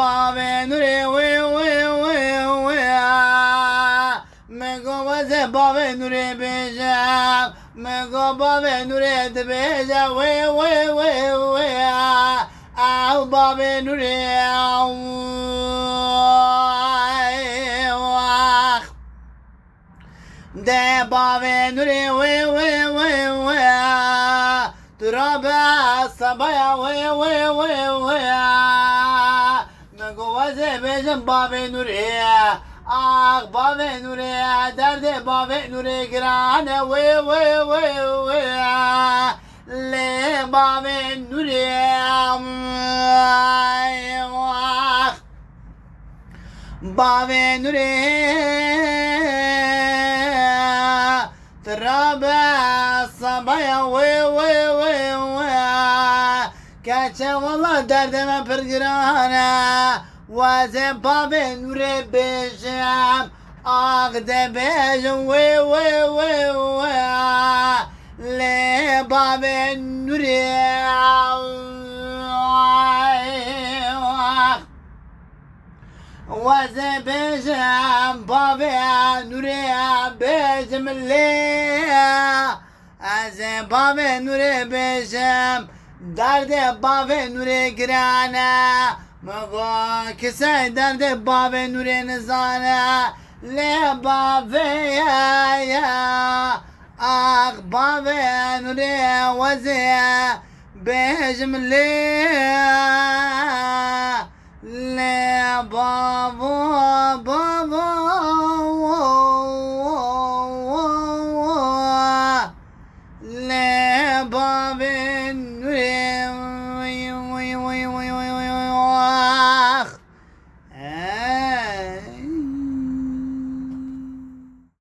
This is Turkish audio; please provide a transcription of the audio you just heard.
bave nure we me go waze bave nure beja me go bave nure de beja we au bave nure de bave nure we turaba sabaya we me go waze beja bave nure ah bave nure derde bave nure grane we le bave nure bave nure traba sabaya we kaça valla derdeme pergrane vaze bave nure bejem ah de bejem we le bave nure vaze bejem bave nure bejem le aze bave nure bejem derde bave nure girane mago kise derde bave nure nizane le bave ya ah bave nure vaze bejem le bavo